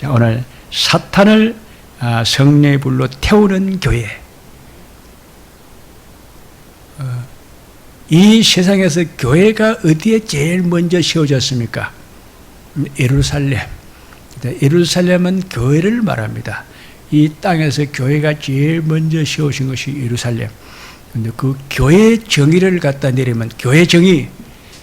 자, 오늘 사탄을 성령의 불로 태우는 교회. 이 세상에서 교회가 어디에 제일 먼저 세워졌습니까? 예루살렘. 예루살렘은 교회를 말합니다. 이 땅에서 교회가 제일 먼저 세우신 것이 예루살렘. 근데 그 교회 정의를 갖다 내리면 교회 정의.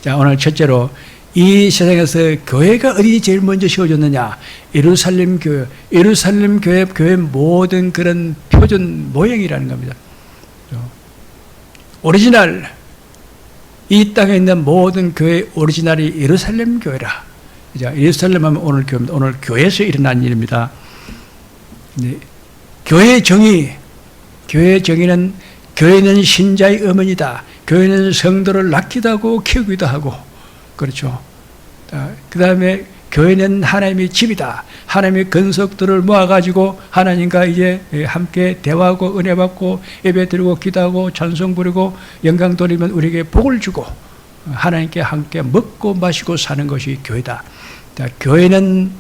자, 오늘 첫째로 이 세상에서 교회가 어디 제일 먼저 세워졌느냐? 예루살렘 교회. 예루살렘 교회 모든 그런 표준 모형이라는 겁니다. 오리지널. 이 땅에 있는 모든 교회 오리지널이 예루살렘 교회라. 예루살렘 하면 오늘 교회입니다. 오늘 교회에서 일어난 일입니다. 네. 교회 정의. 교회 정의는 교회는 신자의 어머니다. 교회는 성도를 낳기도 하고 키우기도 하고. 그렇죠. 그 다음에 교회는 하나님의 집이다. 하나님의 건석들을 모아가지고 하나님과 이제 함께 대화하고 은혜 받고 예배 드리고 기도하고 찬송 부리고 영광 돌리면 우리에게 복을 주고 하나님께 함께 먹고 마시고 사는 것이 교회다. 교회는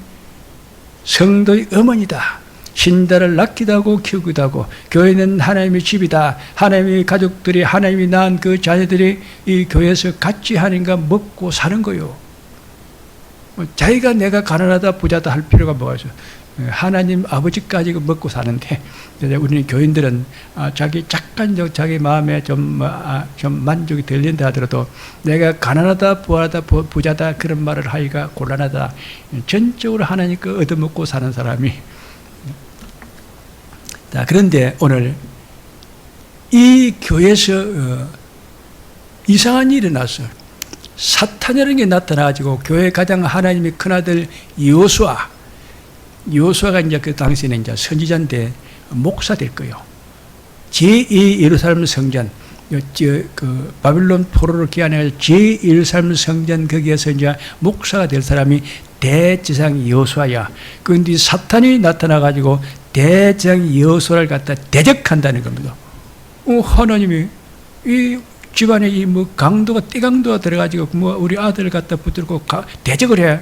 성도의 어머니다. 신자를 낳기도 하고 키우기도 하고 교회는 하나님의 집이다. 하나님의 가족들이 하나님이 낳은 그 자녀들이 이 교회에서 같이 하나님과 먹고 사는 거요. 자기가 내가 가난하다 부자다 할 필요가 뭐가 있어요. 하나님 아버지까지 먹고 사는데 우리는 교인들은 자기 마음에 좀 만족이 들린다 하더라도 내가 가난하다 부자다 그런 말을 하기가 곤란하다. 전적으로 하나님 거 얻어먹고 사는 사람이. 자, 그런데 오늘 이 교회에서 이상한 일이 일어났어요. 사탄이라는 게 나타나가지고 교회 가장 하나님의 큰아들 여호수아가 이제 그 당시에는 이제 선지자인데 목사 될 거예요. 제2 예루살렘 성전, 그 바빌론 포로를 귀환해 제1예루살렘 성전 거기에서 이제 목사가 될 사람이 대제사장 여호수아야. 그런데 사탄이 나타나가지고 대제사장 여호수아를 갖다 대적한다는 겁니다. 하나님이 이 집안에 이 강도가 띠강도가 들어가지고 우리 아들을 갖다 붙들고 대적을 해.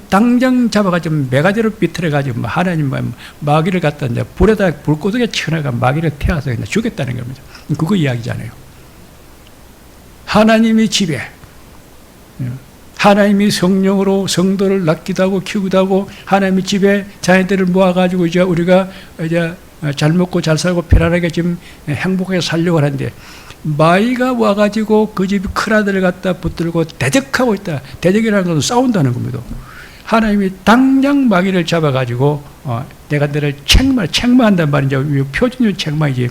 당장 잡아가지고 매가지로 비틀어가지고 하나님 마귀를 갖다 이제 불에다 불꽃에 쳐나가 마귀를 태워서 그냥 죽였다는 겁니다. 그거 이야기잖아요. 하나님이 집에 하나님이 성령으로 성도를 낳기도 하고 키우기도 하고 하나님이 집에 자녀들을 모아가지고 이제 우리가 이제 잘 먹고 잘 살고 편안하게 지금 행복하게 살려고 하는데 마귀가 와가지고 그 집 큰아들을 갖다 붙들고 대적하고 있다. 대적이라는 것은 싸운다는 겁니다. 하나님이 당장 마귀를 잡아가지고 내가 너를 책망한단 말이죠. 표준적 책망이지.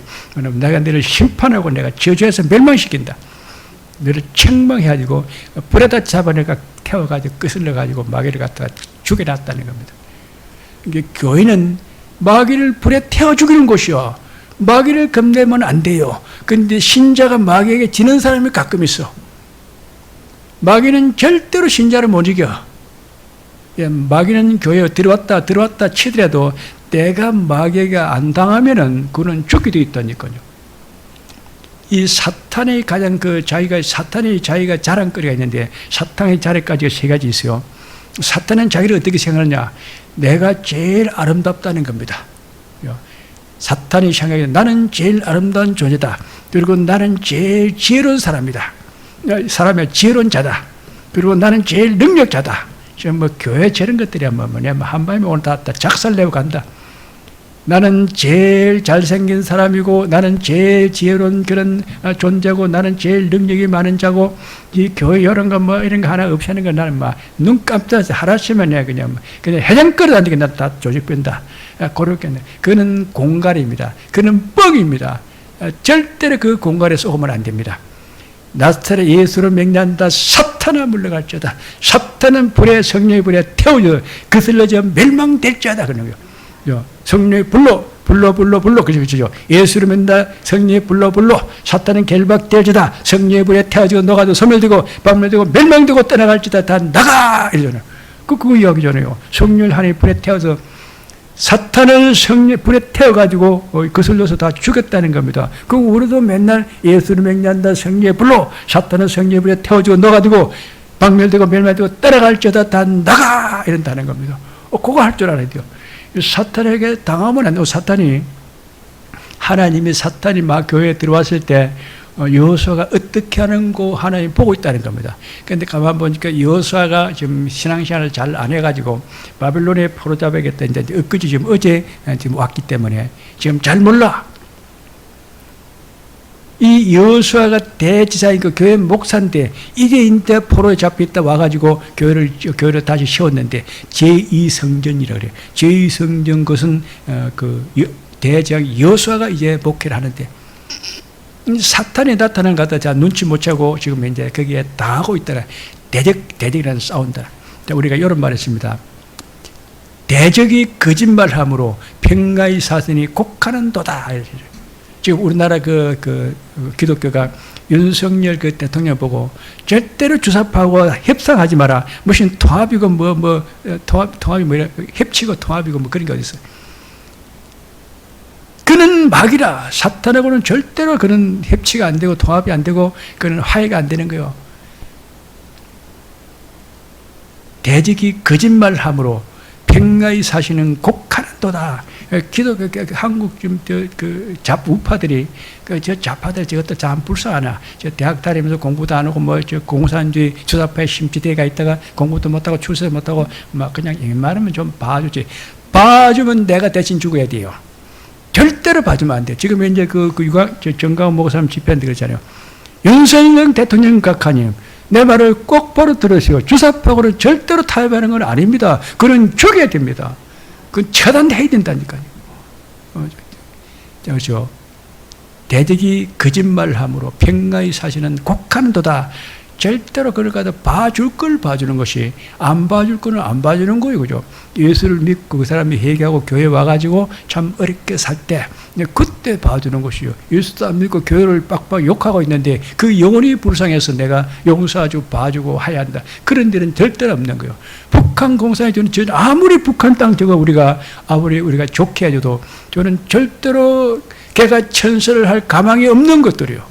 내가 너를 심판하고 내가 저주해서 멸망시킨다. 너를 책망해가지고 불에다 잡아내가 태워가지고 끄슬러가지고 마귀를 갖다가 죽여놨다는 겁니다. 이게 교회는 마귀를 불에 태워 죽이는 곳이요. 마귀를 겁내면 안 돼요. 그런데 신자가 마귀에게 지는 사람이 가끔 있어. 마귀는 절대로 신자를 못 이겨. 마귀는 교회에 들어왔다 치더라도 내가 마귀에게 안 당하면은 그는 죽게 돼 있다니까요. 이 사탄의 가장 사탄의 자기가 자랑거리가 있는데 사탄의 자랑까지가 세 가지 있어요. 사탄은 자기를 어떻게 생각하느냐? 내가 제일 아름답다는 겁니다. 사탄이 생각해 나는 제일 아름다운 존재다. 그리고 나는 제일 지혜로운 사람이다. 사람의 지혜로운 자다. 그리고 나는 제일 능력자다. 지금 교회 저런 것들이야 한밤에 오늘 다 작살내고 간다. 나는 제일 잘생긴 사람이고 나는 제일 지혜로운 그런 존재고 나는 제일 능력이 많은 자고 이 교회 이런 거 이런 거 하나 없애는 거 나는 눈 깜짝해서 하라시면 그냥 해장거리 안 되게 나 다 조직 뺀다. 그렇겠네. 그는 공갈입니다. 그는 뻥입니다. 절대로 그 공갈에 쏘면 안 됩니다. 나사렛 예수로 맹세한다. 사탄아 물러갈지어다. 사탄은 성령의 불에 태워져 거슬러져 멸망될지어다. 그런 거예요. 성령의 불로 그죠. 예수로 맹다 성령의 불로 사탄은 결박될지다. 성령의 불에 태워지고 녹아도 소멸되고 박멸되고 멸망되고 떠나갈지다. 다 나가 이러잖아요. 그거 이야기잖아요. 성령을 하나님의 불에 태워서 사탄을 성령 불에 태워가지고 거슬려서 다 죽였다는 겁니다. 그 우리도 맨날 예수를 맹세한다. 성령의 불로 사탄은 성령의 불에 태워지고 녹아지고 박멸되고 멸망되고 떠나갈지어다. 다 나가 이런다는 겁니다. 그거 할 줄 알아야 돼요. 사탄에게 당하면 안 되고, 하나님이 사탄이 막 교회에 들어왔을 때 여호수아가 어떻게 하는 거 하나님 보고 있다는 겁니다. 그런데 가만 보니까 여호수아가 지금 신앙생활을 잘 안 해가지고 바빌론에 포로잡아야겠다. 이제 엊그제 지금 어제 지금 왔기 때문에 지금 잘 몰라. 이 여호수아가 대지사이고 교회 목사인데 이게 이제 포로에 잡혀있다 와가지고 교회를 다시 세웠는데 제2성전이라고 그래요. 제2성전 것은 대제사장 여호수아가 이제 목회를 하는데 사탄이 나타난 것 같아. 자, 눈치 못 채고 지금 이제 거기에 당하고 있더라. 대적이라는 싸운다. 자, 우리가 이런 말 했습니다. 대적이 거짓말함으로 평가의 사선이 곡하는도다. 지금 우리나라 기독교가 윤석열 대통령 보고 절대로 주사파하고 협상하지 마라. 무슨 통합이고 통합이 뭐야? 협치고 통합이고 뭐 그런 게 어디 있어? 그는 막이라. 사탄하고는 절대로 그는 협치가 안 되고 통합이 안 되고 그는 화해가 안 되는 거예요. 대적이 거짓말함으로 평가의 사시는 곡하는도다. 기독교 한국 지금 우파들이 저 좌파들 저것도 참 불쌍하나. 저 대학 다니면서 공부도 안 하고 저 공산주의 주사파의 심지대가 있다가 공부도 못하고 출세도 못하고 막 그냥 웬만하면 좀 봐주지. 봐주면 내가 대신 죽어야 돼요. 절대로 봐주면 안 돼. 지금 이제 정강훈 목사님 집회한테 그랬잖아요. 윤석열 대통령 각하님, 내 말을 똑바로 들으시오. 주사파고는 절대로 타협하는 건 아닙니다. 그는 죽여야 됩니다. 그건 처단해야 된다니까요. 그렇죠. 대적이 거짓말함으로 평가의 사실은 곡하는도다. 절대로 그걸 갖다 봐줄 걸 봐주는 것이 안 봐줄 거는 안 봐주는 거예요. 그죠? 예수를 믿고 그 사람이 회개하고 교회 와가지고 참 어렵게 살 때 그때 봐주는 것이요. 예수도 안 믿고 교회를 빡빡 욕하고 있는데 그 영혼이 불쌍해서 내가 용서해주고 봐주고 해야 한다. 그런 데는 절대로 없는 거예요. 북한 공산에 저는 아무리 북한 땅 저거 아무리 우리가 좋게 해줘도 저는 절대로 걔가 천설을 할 가망이 없는 것들이요.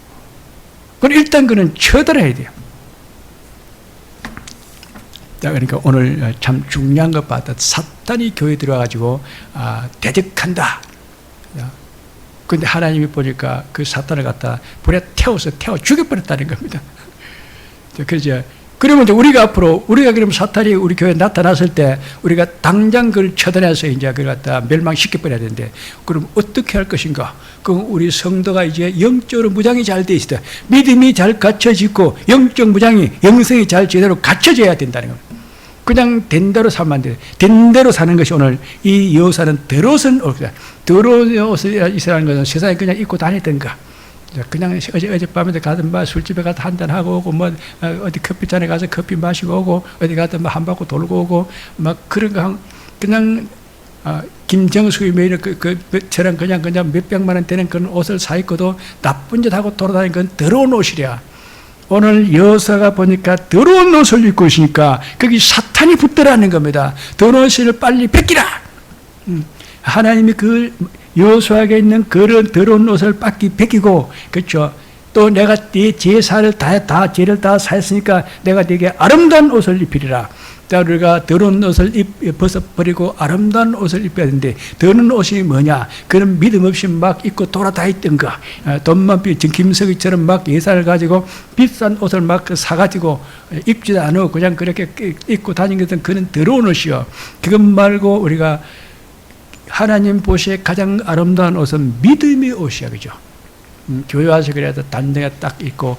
그럼 일단 그는 처단해야 돼요. 그러니까 오늘 참 중요한 것 봤다. 사탄이 교회에 들어와가지고 대적한다. 그런데 하나님이 보니까 그 사탄을 갖다 불에 태워 죽여버렸다는 겁니다. 그래서 그러면 이제 우리가 앞으로 그러면 사탄이 우리 교회에 나타났을 때 우리가 당장 그걸 처단해서 이제 그걸 갖다 멸망시켜버려야 되는데 그럼 어떻게 할 것인가? 그럼 우리 성도가 이제 영적으로 무장이 잘 돼 있다. 믿음이 잘 갖춰지고 영적 무장이 영성이 잘 제대로 갖춰져야 된다는 겁니다. 그냥 된 대로 살면 안 돼요. 된 대로 사는 것이 오늘 이 여호사는 더러운 옷이다. 더러운 옷을 이스라엘 것은 세상에 그냥 입고 다니던가. 그냥 어젯밤에 가든 술집에 가서 한잔하고 오고 어디 커피잔에 가서 커피 마시고 오고 어디 가든 한 바퀴 돌고 오고 막 그런 거 그냥 김정수의 매일 저런 그냥 몇백만 원 되는 그런 옷을 사 입고도 나쁜 짓 하고 돌아다니는 건 더러운 옷이랴. 오늘 여호사가 보니까 더러운 옷을 입고 있으니까 거기 사탄이 붙더라는 겁니다. 더러운 옷을 빨리 벗기라. 하나님이 그 여호수아에게 있는 그런 더러운 옷을 벗기고, 그렇죠. 또 내가 네 제사를 죄를 다 사했으니까 내가 네게 아름다운 옷을 입히리라. 자, 우리가 더러운 옷을 벗어버리고 아름다운 옷을 입혀야 되는데, 더러운 옷이 뭐냐? 그런 믿음 없이 막 입고 돌아다니던가, 돈만 김석이처럼 막 예산을 가지고 비싼 옷을 막 사가지고 입지도 않고 그냥 그렇게 입고 다니는 것은 그는 더러운 옷이요. 그것 말고 우리가 하나님 보시기에 가장 아름다운 옷은 믿음의 옷이야, 그죠? 교회 와서 그래도 단정에 딱 입고,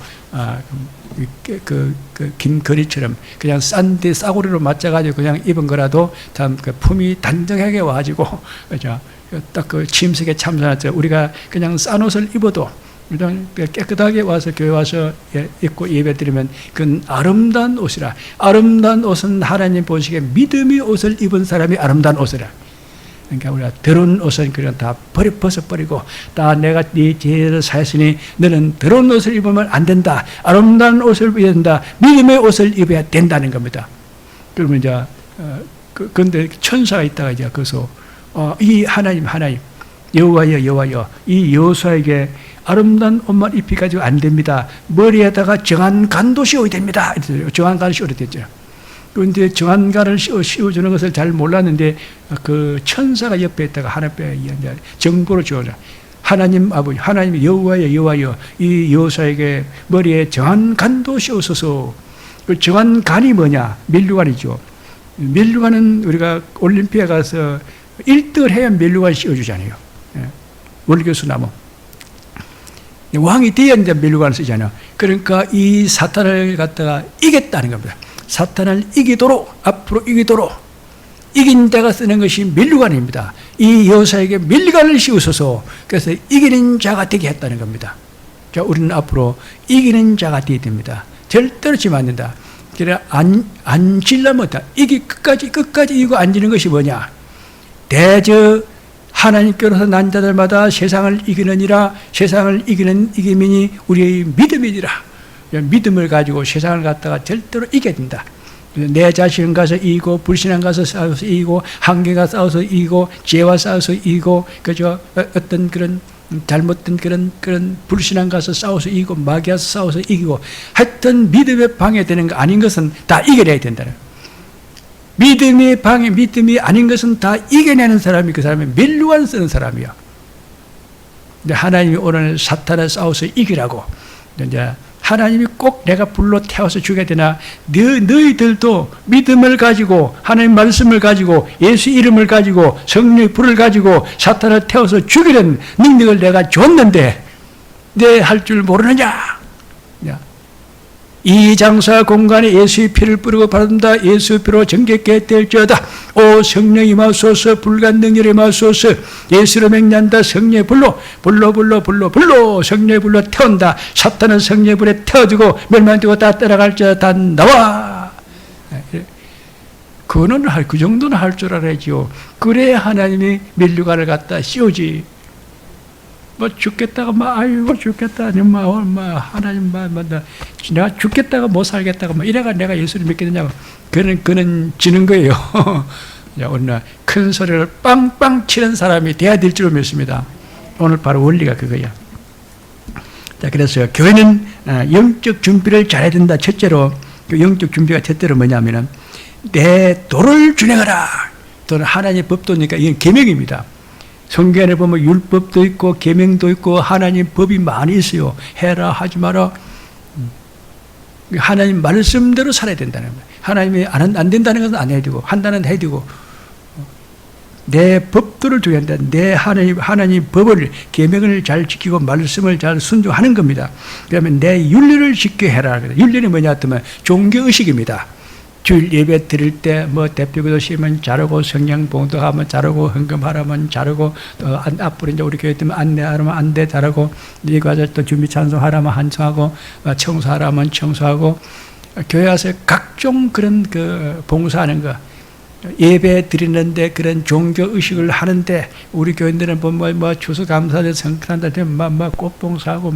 김거리처럼 그냥 싼데 싸구리로 맞춰가지고 그냥 입은 거라도 참 그 품이 단정하게 와가지고, 그죠? 딱 그 침식에 참선하죠. 우리가 그냥 싼 옷을 입어도 그냥 깨끗하게 와서 교회 와서 입고 예배 드리면 그건 아름다운 옷이라. 아름다운 옷은 하나님 보시기에 믿음의 옷을 입은 사람이 아름다운 옷이라. 그러니까 우리가 더러운 옷은 그냥 다 벗어버리고, 다 내가 네 죄를 사했으니 너는 더러운 옷을 입으면 안 된다. 아름다운 옷을 입어야 된다. 믿음의 옷을 입어야 된다는 겁니다. 그러면 이제 그런데 천사가 있다가 이제 거기서 이 하나님 여호와여 이 여호수아에게 아름다운 옷만 입혀가지고 안 됩니다. 머리에다가 정한 간도시 오야 됩니다. 정한 간도시 오야 되죠. 그런데 정한가를 씌워주는 것을 잘 몰랐는데 그 천사가 옆에 있다가 하나님께 정보를 주어줘. 하나님 아버지, 하나님 여호와여, 이 여호사에게 머리에 정한간도 씌우소서. 그 정한간이 뭐냐? 면류관이죠. 면류관은 우리가 올림피아에 가서 1등을 해야 면류관 씌워주잖아요. 월교수 나무. 왕이 돼야 이제 면류관을 쓰잖아요. 그러니까 이 사탄을 갖다가 이겼다는 겁니다. 사탄을 이기도록, 앞으로 이기도록 이긴 자가 쓰는 것이 면류관입니다. 이 여호사에게 면류관을 씌우소서. 그래서 이기는 자가 되게 했다는 겁니다. 자, 우리는 앞으로 이기는 자가 되어야 됩니다. 절대로 지면 안 된다. 그래, 안 질려면 다. 이기 끝까지 이기고 안 지는 것이 뭐냐? 대저 하나님께로서 난 자들마다 세상을 이기느니라. 세상을 이기는 이기민이 우리의 믿음이니라. 믿음을 가지고 세상을 갖다가 절대로 이겨야 된다. 내 자신은 가서 이기고, 불신앙 가서 싸워서 이기고, 한계가 싸워서 이기고, 죄와 싸워서 이기고, 그죠? 어떤 그런 잘못된 그런 불신앙 가서 싸워서 이기고, 마귀와서 싸워서 이기고, 하여튼 믿음에 방해되는 거 아닌 것은 다 이겨내야 된다는. 믿음이 아닌 것은 다 이겨내는 사람이 그 사람이 면류관 쓰는 사람이야. 근데 하나님이 오늘 사탄을 싸워서 이기라고. 이제 하나님이 꼭 내가 불로 태워서 죽여야 되나? 너희들도 믿음을 가지고, 하나님 말씀을 가지고, 예수 이름을 가지고, 성령의 불을 가지고 사탄을 태워서 죽이는 능력을 내가 줬는데 내 할 줄 모르느냐? 이 장사 공간에 예수의 피를 뿌리고 바른다. 예수의 피로 정결케 될지어다. 오 성령이 임하소서. 불간 능력이 임하소서. 예수로 맹난다. 성령의 불로 성령의 불로 태운다. 사탄은 성령의 불에 태워주고 멸망되고 다 따라갈지어다. 다 나와. 그 정도는 할 줄 알아야지요. 그래야 하나님이 면류관을 갖다 씌우지. 뭐 죽겠다가 아이고 죽겠다 하나님 내가 죽겠다가 못 살겠다가 이래가 내가 예수를 믿겠느냐고 그는 지는 거예요. 오늘 큰 소리를 빵빵 치는 사람이 돼야 될 줄 믿습니다. 오늘 바로 원리가 그거야. 자, 그래서 교회는 영적 준비를 잘해야 된다. 첫째로 그 영적 준비가 첫째로 뭐냐면은 내 도를 준행하라. 도는 하나님의 법도니까 이건 계명입니다. 성경에 보면 율법도 있고 계명도 있고 하나님 법이 많이 있어요. 해라 하지 마라. 하나님 말씀대로 살아야 된다는 거예요. 하나님이 안 된다는 것은 안 해야 되고 한다는 해야 되고 내 법도를 두어야 한다. 내 하나님 법을 계명을 잘 지키고 말씀을 잘 순종하는 겁니다. 그러면 내 윤리를 지켜 해라. 윤리는 뭐냐 하면 종교의식입니다. 주일 예배 드릴 때 대표기도 시면 잘하고 성령 봉독하면 잘하고 헌금하라면 잘하고 앞으로 이제 우리 교회 때문에 안내하라면 안내 잘하고 이거 가서 또 준비 찬송하라면 찬송하고 청소하라면 청소하고 교회 와서 각종 그런 그 봉사하는 거 예배 드리는데 그런 종교 의식을 하는데 우리 교인들은 추수감사절 성탄절 되면 꽃봉사하고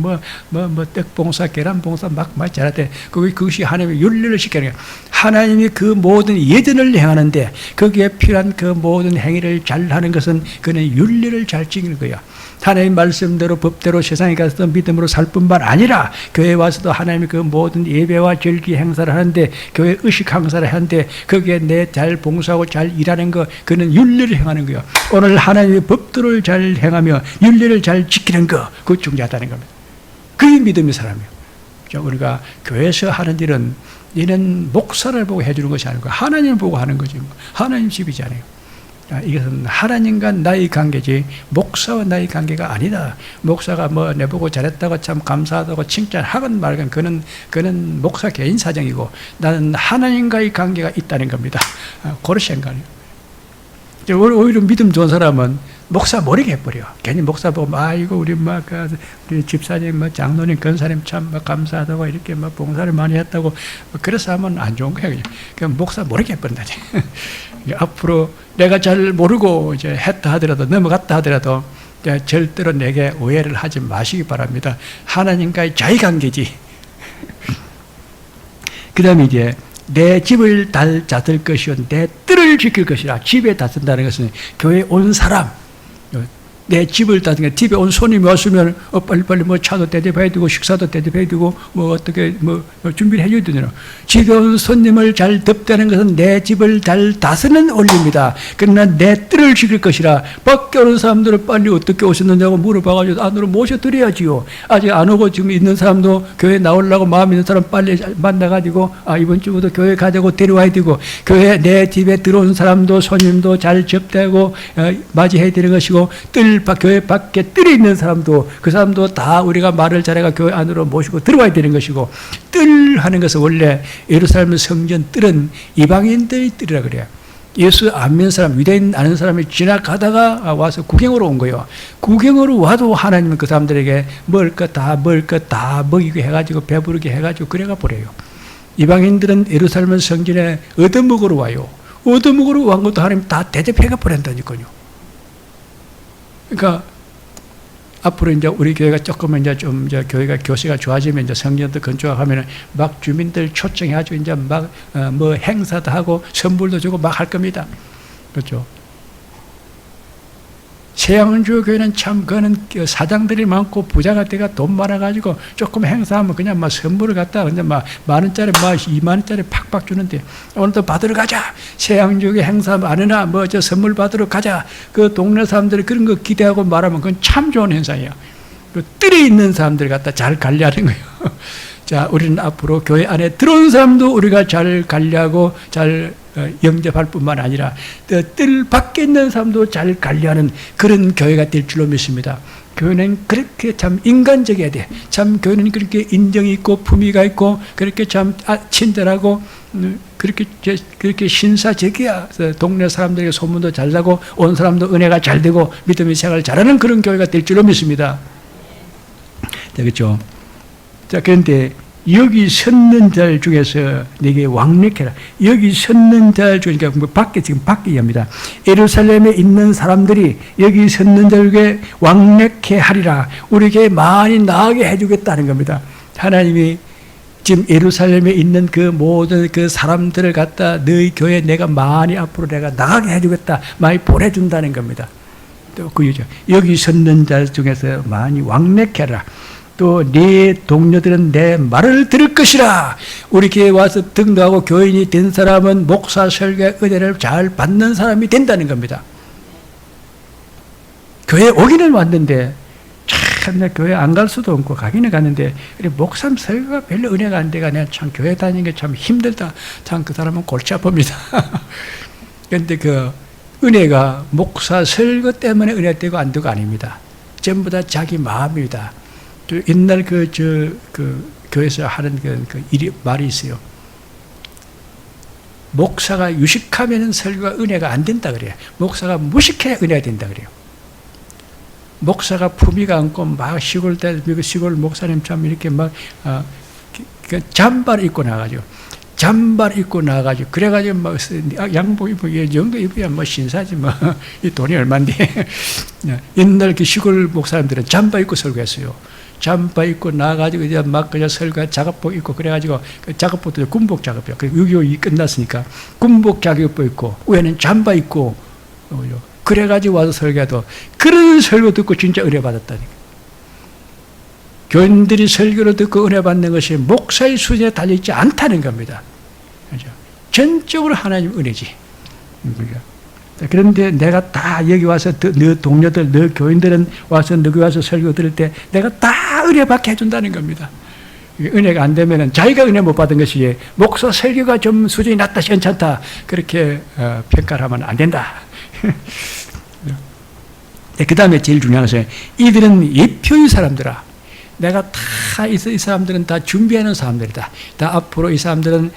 떡봉사 계란봉사 막 잘하대. 그것이 하나님의 윤리를 시키는 거예요. 하나님이 그 모든 예전을 행하는데 거기에 필요한 그 모든 행위를 잘 하는 것은 그는 윤리를 잘 지키는 거예요. 하나님 말씀대로 법대로 세상에 가서도 믿음으로 살 뿐만 아니라 교회에 와서도 하나님이 그 모든 예배와 절기 행사를 하는데 교회 의식 행사를 하는데 거기에 내 잘 봉사하고 잘 일하는 거 그는 윤리를 행하는 거예요. 오늘 하나님의 법도를 잘 행하며 윤리를 잘 지키는 거 그거 중요하다는 겁니다. 그게 믿음의 사람이에요. 우리가 교회에서 하는 일은 이는 목사를 보고 해주는 것이 아니고 하나님을 보고 하는 거지. 하나님 집이잖아요. 이것은 하나님과 나의 관계지 목사와 나의 관계가 아니다. 목사가 내보고 잘했다고 참 감사하다고 칭찬하건 말건 그는 목사 개인 사정이고 나는 하나님과의 관계가 있다는 겁니다. 그렇게 생각해요. 오히려 믿음 좋은 사람은 목사 모르게 해버려. 괜히 목사 보고 아이고 우리 집사님 장로님 권사님 참 감사하다고 이렇게 봉사를 많이 했다고 그래서 하면 안 좋은 거야. 그냥 목사 모르게 해버린다지. 앞으로 내가 잘 모르고 이제 했다 하더라도 넘어갔다 하더라도 절대로 내게 오해를 하지 마시기 바랍니다. 하나님과의 자의관계지. 그 다음에 이제 내 집을 다스릴 것이요 내 뜰을 지킬 것이라. 집에 다스린다는 것은 교회에 온 사람 내 집을 다든가 집에 온 손님이 왔으면 빨리빨리 뭐 차도 대접해야 되고 식사도 대접해야 되고 뭐 어떻게 뭐 준비를 해줘야 되잖아. 집에 온 손님을 잘 덮다는 것은 내 집을 잘 다스리는 원리입니다. 그러나 내 뜰을 지킬 것이라 밖에 오는 사람들을 빨리 어떻게 오셨느냐고 물어봐가지고 안으로 모셔드려야지요. 아직 안 오고 지금 있는 사람도 교회 나오려고 마음 있는 사람 빨리 만나가지고 이번 주부터 교회 가자고 데려와야 되고, 교회 내 집에 들어온 사람도 손님도 잘 접대하고 맞이해야 되는 것이고, 교회 밖에 뜰에 있는 사람도 그 사람도 다 우리가 말을 잘해가 교회 안으로 모시고 들어와야 되는 것이고, 뜰 하는 것은 원래 예루살렘 성전 뜰은 이방인들의 뜰이라 그래요. 예수 안 믿는 사람, 유대인 아는 사람이 지나가다가 와서 구경으로 온 거예요. 구경으로 와도 하나님은 그 사람들에게 먹을 것 다 먹이고 해가지고 배부르게 해가지고 그래가 버려요. 이방인들은 예루살렘 성전에 얻어먹으러 와요. 얻어먹으러 온 것도 하나님 다 대접해가 버린다니까요. 그러니까 앞으로 이제 우리 교회가 조금 이제 좀 이제 교회가 교세가 좋아지면 이제 성전도 건축하면은 막 주민들 초청해가지고 이제 막 뭐 행사도 하고 선물도 주고 막 할 겁니다. 그렇죠. 세양주 교회는 참 그거는 사장들이 많고 부자가 돼가 돈 많아가지고 조금 행사하면 그냥 막 선물을 갖다 그냥 막 10,000원짜리 막 20,000원짜리 팍팍 주는데, 오늘도 받으러 가자. 세양주 교회 행사 안 하나 뭐 저 선물 받으러 가자. 그 동네 사람들이 그런 거 기대하고 말하면 그건 참 좋은 행사예요. 그 뜰에 있는 사람들 갖다 잘 관리하는 거예요. 자, 우리는 앞으로 교회 안에 들어온 사람도 우리가 잘 관리하고 잘 영접할 뿐만 아니라 뜰 밖에 있는 사람도 잘 관리하는 그런 교회가 될 줄로 믿습니다. 교회는 그렇게 참 인간적이어야 돼. 참 교회는 그렇게 인정이 있고 품위가 있고 그렇게 참 친절하고 그렇게 신사적이야. 동네 사람들에게 소문도 잘 나고 온 사람도 은혜가 잘 되고 믿음의 생활을 잘하는 그런 교회가 될 줄로 믿습니다. 되겠죠? 자, 그런데 여기 섰는 자 중에서 내게 왕래케라. 여기 섰는 자 중에, 그러니까 밖에, 지금 밖에 얘기합니다. 예루살렘에 있는 사람들이 여기 섰는 자 중에 왕래케 하리라. 우리에게 많이 나아게 해주겠다는 겁니다. 하나님이 지금 예루살렘에 있는 그 모든 그 사람들을 갖다 너희 교회 내가 많이 앞으로 내가 나가게 해주겠다. 많이 보내준다는 겁니다. 또 그 유죠. 여기 섰는 자 중에서 많이 왕래케라. 또 네 동료들은 내 말을 들을 것이라. 우리 교회에 와서 등록하고 교인이 된 사람은 목사 설교의 은혜를 잘 받는 사람이 된다는 겁니다. 교회에 오기는 왔는데 참 내 교회 안 갈 수도 없고 가기는 갔는데 목사 설교가 별로 은혜가 안 돼가 내가 참 교회 다니는 게 참 힘들다. 참 그 사람은 골치 아픕니다. 그런데 그 은혜가 목사 설교 때문에 은혜 되고 안 되고 아닙니다. 전부 다 자기 마음입니다. 옛날 교회에서 하는 말이 있어요. 목사가 유식하면 설교가 은혜가 안 된다 그래요. 목사가 무식해야 은혜가 된다 그래요. 목사가 품위가 않고 막 시골 목사님 참 이렇게 막 잠바를 입고 나가지고 그래가지고 막 양복 입고 이 정도 입어야 뭐 신사지 뭐 이 돈이 얼마인데. 옛날 그 시골 목사님들은 잠바 입고 설교했어요. 잠바 입고 나가지고 이제 막 그냥 설교 작업복 입고 그래가지고 그 작업복도 군복 작업이요. 그 6.25이 끝났으니까 군복 작업복 입고 위에는 잠바 입고 그래가지고 와서 설교도 그런 설교 듣고 진짜 은혜 받았다니까. 교인들이 설교를 듣고 은혜 받는 것이 목사의 수준에 달려있지 않다는 겁니다. 그렇죠? 전적으로 하나님 은혜지. 그런데 내가 다 여기 와서 너 동료들, 너 교인들은 와서 여기 와서 설교 들을 때 내가 다 은혜 받게 해준다는 겁니다. 은혜가 안 되면은 자기가 은혜 못 받은 것이 목사 설교가 좀 수준이 낮다, 괜찮다 그렇게 평가를 하면 안 된다. 그 다음에 제일 중요한 것은 이들은 예표의 사람들아. 내가 다 이 사람들은 다 준비하는 사람들이다. 다 앞으로 이 사람들은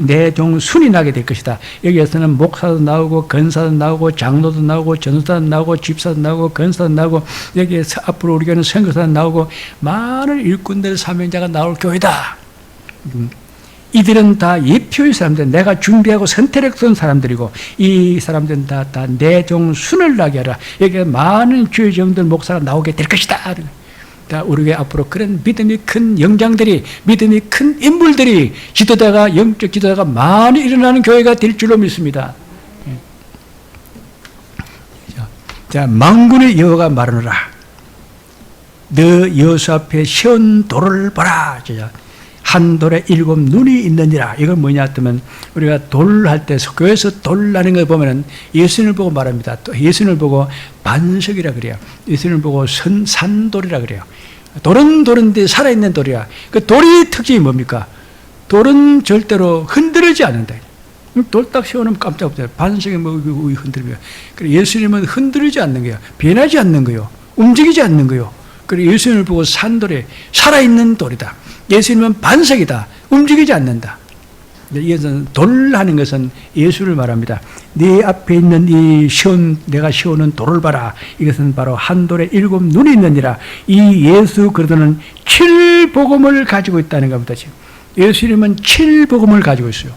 내 종 순이 나게 될 것이다. 여기에서는 목사도 나오고 건사도 나오고 장로도 나오고 전도사도 나오고 집사도 나오고 건사도 나오고 여기에서 앞으로 우리 교회는 선교사도 나오고 많은 일꾼들 사명자가 나올 교회다. 이들은 다 예표의 사람들, 내가 준비하고 선택했던 사람들이고 이 사람들은 다 내 종 순을 나게 하라. 여기에 많은 주의 종들 목사가 나오게 될 것이다. 우리 교회 앞으로 그런 믿음이 큰 영장들이, 믿음이 큰 인물들이, 지도자가, 영적 지도자가 많이 일어나는 교회가 될 줄로 믿습니다. 자, 만군의 여호와가 말하노라. 너 여호수 앞에 세운 돌을 보라. 한 돌에 7 눈이 있느니라. 이건 뭐냐 했더면 우리가 돌 할 때 교회에서 돌 나는 걸 보면은 예수님을 보고 말합니다. 또 예수님을 보고 반석이라 그래요. 예수님을 보고 산돌이라 그래요. 돌은 돌인데 살아있는 돌이야. 그 돌의 특징이 뭡니까? 돌은 절대로 흔들리지 않는다. 돌 딱 세워놓으면 깜짝 놀라요. 반석이 뭐 흔들리면. 그래 예수님은 흔들리지 않는 거예요. 변하지 않는 거예요. 움직이지 않는 거예요. 그래 예수님을 보고 산돌이 살아있는 돌이다. 예수님은 반석이다. 움직이지 않는다. 이것은 돌하는 것은 예수를 말합니다. 네 앞에 있는 이 내가 세우는 돌을 봐라. 이것은 바로 한 돌에 7 눈이 있느니라. 이 예수 그리스도는 7복음을 가지고 있다는 겁니다. 지금 예수님은 7복음을 가지고 있어요.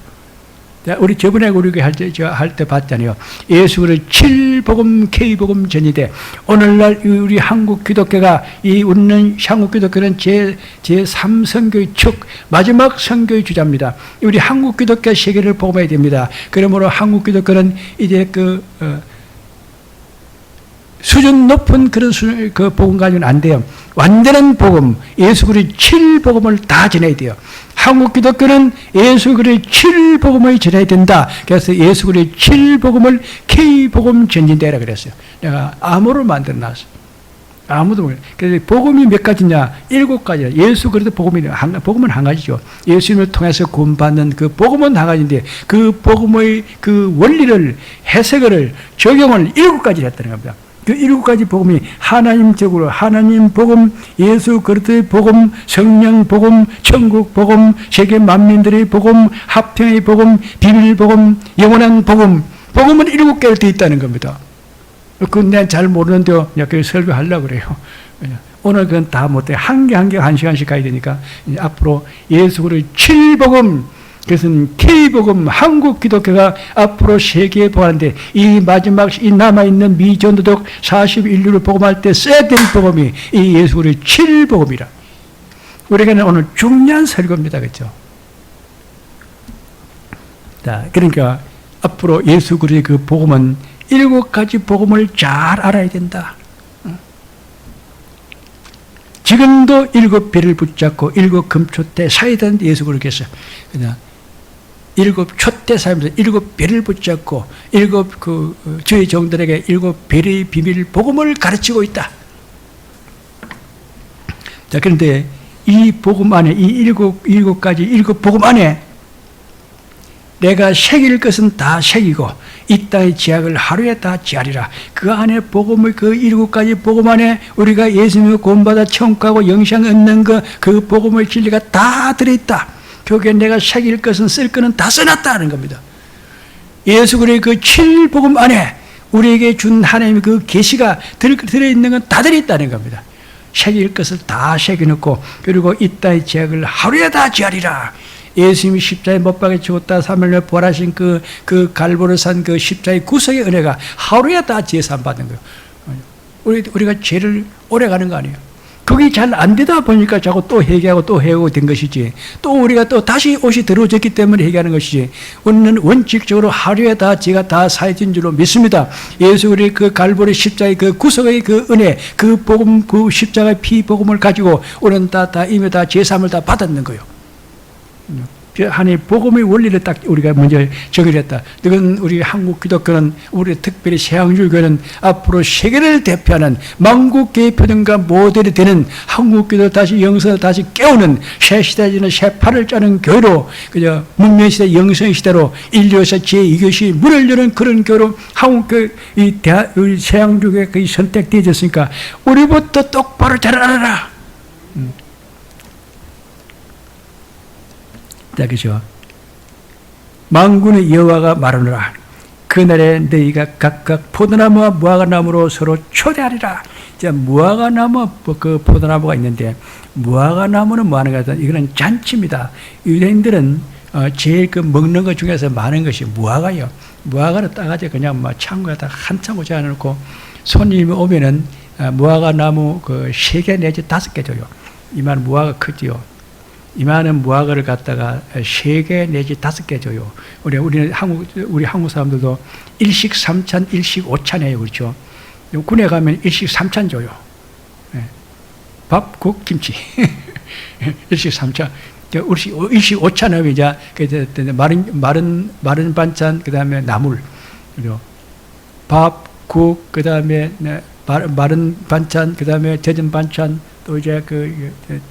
우리 저번에 우리 할 때 봤잖아요. 예수 그리스도 7복음 K복음 전이대. 오늘날 우리 한국 기독교가 우리는 한국 기독교는 제3선교의 축 마지막 선교의 주자입니다. 우리 한국 기독교 세계를 복음해야 됩니다. 그러므로 한국 기독교는 이제 수준 높은 그런 그 복음 가지고는 안 돼요. 완전한 복음, 예수 그리스도 7복음을 다 전해야 돼요. 한국 기독교는 예수 그리스도 7복음을 전해야 된다. 그래서 예수 그리스도 7복음을 K복음 전진대라 그랬어요. 내가 암호를 만들어 놨어요. 아무도 몰라요. 그래서 복음이 몇 가지냐? 7가지야. 예수 그리스도 복음은 한 가지죠. 예수님을 통해서 구원받는 그 복음은 한 가지인데 그 복음의 그 원리를 해석을 적용을 7가지를 했다는 겁니다. 그 7가지 복음이 하나님적으로 하나님 복음, 예수 그리스도의 복음, 성령 복음, 천국 복음, 세계 만민들의 복음, 합평의 복음, 비밀 복음, 영원한 복음, 복음은 7개로 되어 있다는 겁니다. 그건 내가 잘 모르는데요. 그냥 설교하려고 그래요. 오늘 그건 다 못해. 한 개 한 개 1시간씩 가야 되니까 이제 앞으로 예수 그리스도 7복음, 그것은 K복음, 한국 기독교가 앞으로 세계에 보하는데 이 마지막 이 남아있는 미전도적 41류를 복음할 때 써야 될 복음이 이 예수 그리스도 7복음이라. 우리에게는 오늘 중요한 설교입니다. 그렇죠? 자, 그러니까 앞으로 예수 그리스도의 그 복음은 7가지 복음을 잘 알아야 된다. 지금도 7배를 붙잡고 7금초대 사이던 예수 그리스도께서 그냥 7초대 살면서 7배를 붙잡고 7 저희 종들에게 7배의 비밀 복음을 가르치고 있다. 자, 그런데 이 복음 안에 이 7가지 복음 안에 내가 새길 것은 다 새기고 이 땅의 죄악을 하루에 다 지하리라. 그 안에 복음의 그 7가지 복음 안에 우리가 예수님을 구원받아 천국 가고 영생 얻는 그 복음의 진리가 다 들어있다. 거기에 내가 새길 것은 쓸 것은 다 써놨다는 겁니다. 예수 그리스도의 그 7복음 안에 우리에게 준 하나님의 그 계시가 들어있는 건 다 들어있다는 겁니다. 새길 것을 다 새겨놓고 그리고 이 땅의 죄악을 하루에 다 지하리라. 예수님이 십자가에 못 박혀 죽었다 3일날 부활하신 그 갈보리산 그 십자가의 구속의 은혜가 하루에 다 제산 받는 거예요. 우리가 죄를 오래 가는 거 아니에요. 그게 잘 안 되다 보니까 자꾸 또 회개하고 또 회개하고 된 것이지. 또 우리가 또 다시 옷이 더러워졌기 때문에 회개하는 것이지. 우리는 원칙적으로 하루에 다 죄가 다 사해진 줄로 믿습니다. 예수 그리스도의 그 갈보리 십자가의 그 구속의 그 은혜, 그 복음, 그 십자가의 피 복음을 가지고 우리는 다 이미 다 제삼을 다 받았는 거예요. 하나님의 복음의 원리를 딱 우리가 먼저 정의했다. 이건 우리 한국 기독교는 우리 특별히 새앙주교는 앞으로 세계를 대표하는 만국계의 표준과 모델이 되는 한국 기도 다시 영성을 다시 깨우는 새 시대에는 새 팔을 짜는 교회로 그저 문명시대 영성시대로 인류에서 제2교시 문을 여는 그런 교회로 한국교회 우리 새앙주교가 선택되어졌으니까 우리부터 똑바로 잘 알아라. 그죠? 만군의 여호와가 말하노라. 그날에 너희가 각각 포도나무와 무화과나무로 서로 초대하리라. 자, 무화과나무 그 포도나무가 있는데 무화과나무는 뭐 하는 거다? 이거는 잔치입니다. 유대인들은 제일 그 먹는 것 중에서 많은 것이 무화과예요. 무화과를 따가지고 그냥 막 창고에다 한참 고쳐놓고 손님이 오면은 무화과나무 그 3개 내지 5개 줘요. 이만 무화과 크지요. 이만한 무화과를 갖다가 3개 내지 5개 줘요. 우리 한국 사람들도 일식 3찬, 일식 5찬이에요. 그렇죠? 군에 가면 일식 3찬 줘요. 밥, 국, 김치. 일식 3찬. 일식 5찬 하면 이제 마른 반찬, 그 다음에 나물. 그죠? 밥, 국, 그 다음에 마른 반찬, 그 다음에 젖은 반찬, 또 이제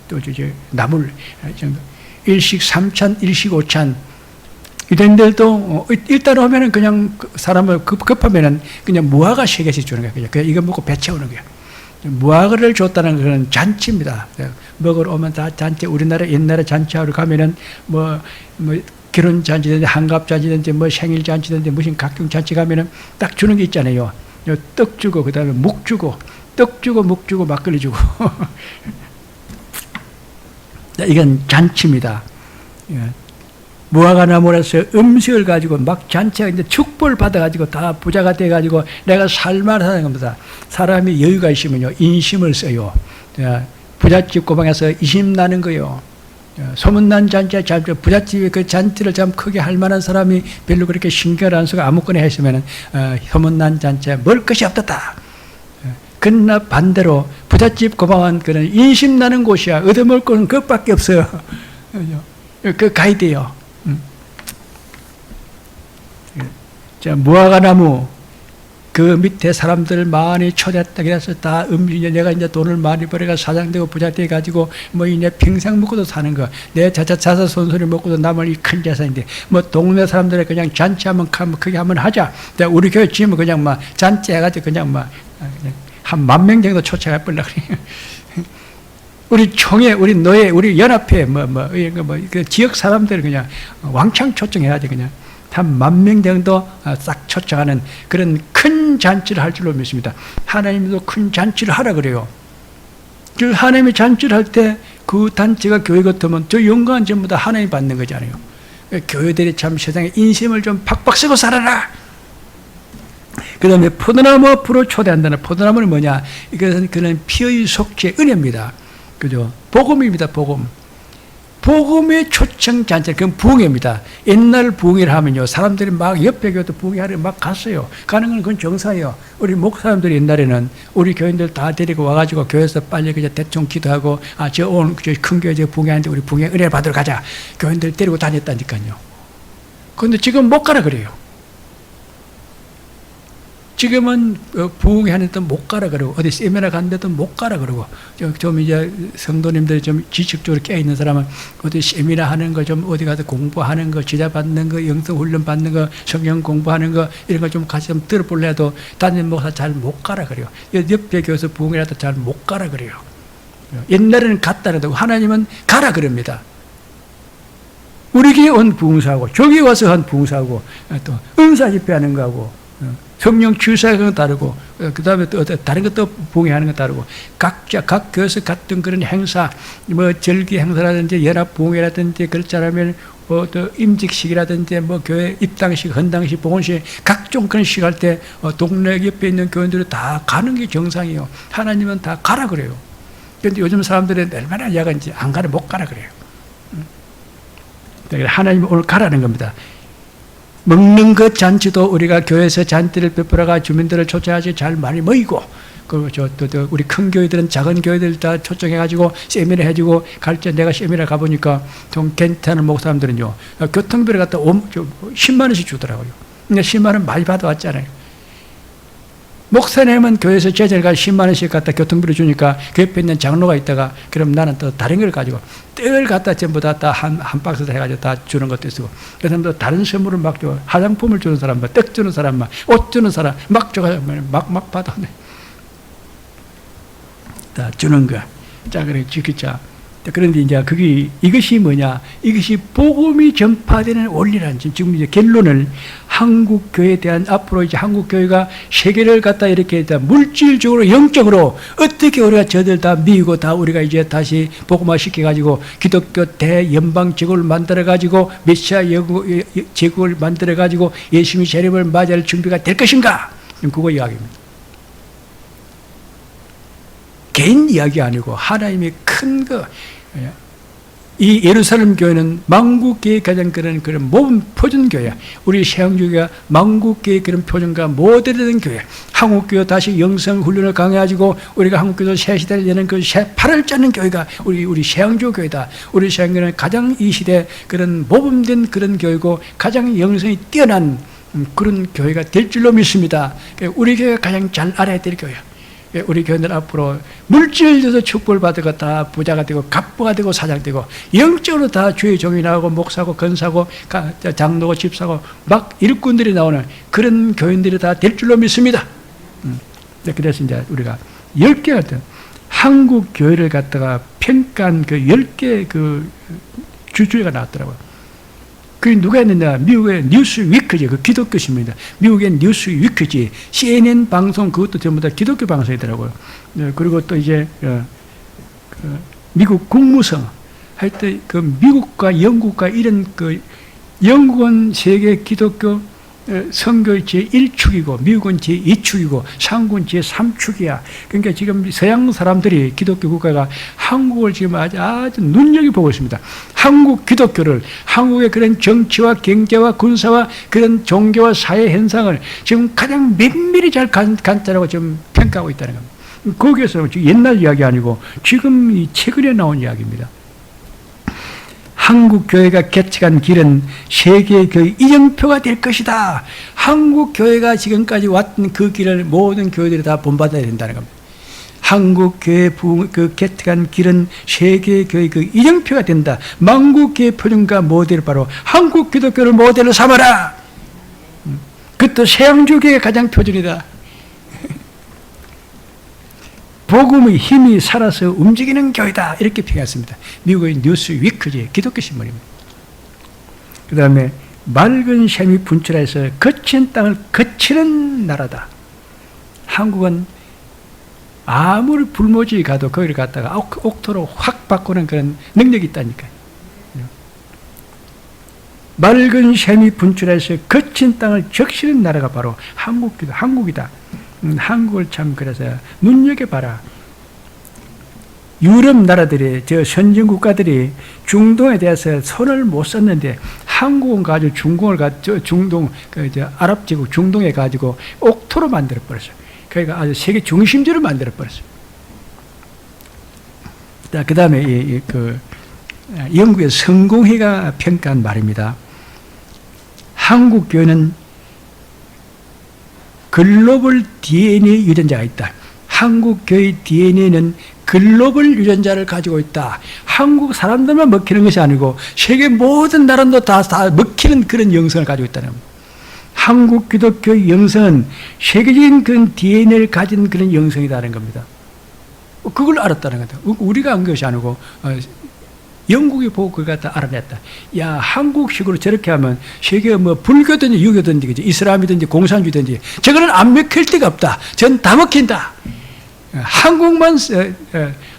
또 이제 나물 정도. 일식 3찬, 일식 5찬. 이런들도 일단 오면은 그냥 사람을 급하면은 그냥 무화과 3개씩 주는 거예요. 그냥 이거 먹고 배 채우는 거예요. 무화과를 줬다는 그런 잔치입니다. 먹으러 오면 다 잔치, 우리나라 옛날에 잔치하러 가면은 뭐 결혼 잔치든지 한갑 잔치든지 뭐 생일 잔치든지 무슨 각종 잔치 가면은 딱 주는 게 있잖아요. 떡 주고 그다음에 묵 주고 떡 주고 묵 주고 막걸리 주고 이건 잔치입니다. 무화과 나무라서 음식을 가지고 막 잔치가 이제 축복을 받아가지고 다 부자가 돼가지고 내가 살만 하는 겁니다. 사람이 여유가 있으면요, 인심을 써요. 부잣집 고방에서 이심 나는 거요. 소문난 잔치에 부잣집이 그 잔치를 참 크게 할 만한 사람이 별로 그렇게 신경을 안 쓰고 아무거나 했으면은 소문난 잔치에 먹을 것이 없었다. 그러나 반대로 부잣집 고방은 그런 인심 나는 곳이야. 얻어먹을 것은 그것밖에 없어요. 그 가야 돼요. 자, 무화과 나무 그 밑에 사람들 많이 초대했다 그래서 다 내가 이제 돈을 많이 벌어가 사장되고 부자 돼 가지고 뭐 이제 평생 먹고도 사는 거, 내 자자손손이 먹고도 남을 이 큰 재산인데 뭐 동네 사람들이 그냥 잔치 한번 크게 한번 하자. 우리 교회 지으면 그냥 막 잔치 해가지고 그냥 막 한 10,000명 정도 초청할 뻔라 그래. 우리 총회, 우리 노예, 우리 연합회, 그 지역 사람들 그냥 왕창 초청해야지 그냥. 한 10,000명 정도 싹 초청하는 그런 큰 잔치를 할 줄로 믿습니다. 하나님도 큰 잔치를 하라 그래요. 그 하나님이 잔치를 할 때 그 단체가 교회 같으면 저 영광은 전부 다 하나님이 받는 거잖아요. 교회들이 참 세상에 인심을 좀 팍팍 쓰고 살아라. 그 다음에 포도나무 앞으로 초대한다는 포도나무는 뭐냐? 이것은 그는 피의 속죄 은혜입니다. 그죠? 복음입니다, 복음. 복음의 초청 잔치, 그건 부흥회입니다. 옛날 부흥회를 하면요, 사람들이 막 옆에 교회도 부흥회하러 막 갔어요. 가는 건 그건 정상이에요. 우리 목사님들이 옛날에는 우리 교인들 다 데리고 와가지고 교회에서 빨리 그냥 대충 기도하고, 저 큰 교회 부흥회하는데 우리 부흥회 은혜 받으러 가자. 교인들 데리고 다녔다니까요. 그런데 지금 못 가라 그래요. 지금은 부흥회 하는데 못 가라 그러고 어디 세미나 갔는데도 못 가라 그러고 좀 이제 성도님들 좀 지식적으로 깨 있는 사람은 어디 세미나 하는 거 좀 어디 가서 공부하는 거 지자 받는 거 영성 훈련 받는 거 성경 공부하는 거 이런 거 좀 같이 좀 들어볼래 해도 담임 목사 잘 못 가라 그래요. 옆에 교회에서 부흥회라도 잘 못 가라 그래요. 옛날에는 갔다 그래도 하나님은 가라 그럽니다. 우리 교회 온 부흥사하고 저기 와서 한 부흥사하고 또 은사 집회하는 거하고 성령 취사하는 건 다르고 그 다음에 또 다른 것도 부흥회하는 건 다르고 각자 각 교회에서 갔던 그런 행사 뭐 절기 행사라든지 연합 부흥회라든지 그렇지 않으면 또 임직식이라든지 뭐 교회 입당식, 헌당식, 복원식 각종 그런 식 할 때 동네 옆에 있는 교인들이 다 가는 게 정상이에요. 하나님은 다 가라 그래요. 그런데 요즘 사람들은 얼마나 야간지 안 가라 못 가라 그래요. 하나님은 오늘 가라는 겁니다. 먹는 것 잔치도 우리가 교회에서 잔치를 베풀어가 주민들을 초청하지 잘 많이 모이고, 그리고 또 우리 큰 교회들은 작은 교회들 다 초청해가지고 세미나 해주고 갈 때 내가 세미나 가보니까 좀 괜찮은 목사님들은요, 교통비를 갖다 10만 원씩 주더라고요. 근데 10만 원 많이 받아왔잖아요. 목사님은 교회에서 제자를 가 10만 원씩 갖다 교통비를 주니까 그 옆에 있는 장로가 있다가 그럼 나는 또 다른 걸 가지고 떡을 갖다 전부 다 한 박스를 해가지고 다 주는 것도 있고 그 사람도 다른 선물을 막 줘. 화장품을 주는 사람, 떡 주는 사람, 옷 주는 사람 막 줘가지고 막 받아. 다 주는 거. 자, 그래, 지키자. 그런데 이제 이것이 뭐냐? 이것이 복음이 전파되는 원리라는 지금 이제 결론을 한국 교회에 대한 앞으로 이제 한국 교회가 세계를 갖다 이렇게 물질적으로 영적으로 어떻게 우리가 저들 다 미고 다 우리가 이제 다시 복음화 시켜가지고 기독교 대연방 제국을 만들어가지고 메시아 제국을 만들어가지고 예수님의 재림을 맞이할 준비가 될 것인가? 그거 이야기입니다. 개인 이야기 아니고 하나님의 큰 거. 이 예루살렘 교회는 만국계의 가장 그런 모범 표준교회야. 우리 세양교회가 만국계의 그런 표준과 모델이 된 교회. 한국교회 다시 영성훈련을 강해가지고 우리가 한국교회 새 시대를 여는 그 새 팔을 짜는 교회가 우리 세양교 교회다. 우리 세양교회는 가장 이 시대 그런 모범된 그런 교회고 가장 영성이 뛰어난 그런 교회가 될 줄로 믿습니다. 우리 교회가 가장 잘 알아야 될 교회야. 우리 교회들 앞으로 물질에서 축복을 받고 다 부자가 되고 갑부가 되고 사장 되고 영적으로 다 주의 종이 나오고 목사고 건사고 장로고 집사고 막 일꾼들이 나오는 그런 교인들이 다 될 줄로 믿습니다. 그래서 이제 우리가 10개 같은 한국 교회를 갖다가 평가한 그 10개 그 주주가 나왔더라고요. 그게 누가 했느냐? 미국의 뉴스위크지, 그 기독교 신문이다. 미국의 뉴스위크지, CNN 방송 그것도 전부 다 기독교 방송이더라고요. 그리고 또 이제 미국 국무성, 하여튼 그 미국과 영국과 이런 그 영국은 세계 기독교 선교의 제1축이고 미국은 제2축이고 한국은 제3축이야. 그러니까 지금 서양 사람들이 기독교 국가가 한국을 지금 아주 눈여겨보고 있습니다. 한국 기독교를 한국의 그런 정치와 경제와 군사와 그런 종교와 사회 현상을 지금 가장 면밀히 잘 관찰하고 지금 평가하고 있다는 겁니다. 거기에서 옛날 이야기 아니고 지금 이 최근에 나온 이야기입니다. 한국 교회가 개척한 길은 세계 교회 이정표가 될 것이다. 한국 교회가 지금까지 왔던 그 길을 모든 교회들이 다 본받아야 된다는 겁니다. 한국 교회 그 개척한 길은 세계 교회 그 이정표가 된다. 만국 교회 표준과 모델 바로 한국 기독교를 모델로 삼아라. 그것도 세양주교의 가장 표준이다. 복음의 힘이 살아서 움직이는 교회다. 이렇게 평했습니다. 미국의 뉴스위크지, 기독교 신문입니다. 그 다음에 맑은 샘이 분출해서 거친 땅을 거치는 나라다. 한국은 아무리 불모지 가도 거기를 갔다가 옥토로 확 바꾸는 그런 능력이 있다니까요. 맑은 샘이 분출해서 거친 땅을 적시는 나라가 바로 한국이다. 한국을 참 그래서 눈여겨봐라. 유럽 나라들이 저 선진 국가들이 중동에 대해서 손을 못 썼는데 한국은 가지고 중동 아랍 제국 중동에 가지고 옥토로 만들어 버렸어요. 그러니까 아주 세계 중심지를 만들어 버렸어요. 그 다음에 영국의 성공회가 평가한 말입니다. 한국 교회는 글로벌 DNA 유전자가 있다. 한국 교회 DNA는 글로벌 유전자를 가지고 있다. 한국 사람들만 먹히는 것이 아니고 세계 모든 나라도 다 먹히는 그런 영성을 가지고 있다는 겁니다. 한국 기독교의 영성은 세계적인 그런 DNA를 가진 그런 영성이라는 겁니다. 그걸 알았다는 거다. 우리가 안 것이 아니고 영국이 보고 그걸 갖다 알아냈다. 야, 한국식으로 저렇게 하면 세계 불교든지 유교든지 이슬람이든지 공산주의든지 저거는 안 먹힐 데가 없다. 전 다 먹힌다. 한국만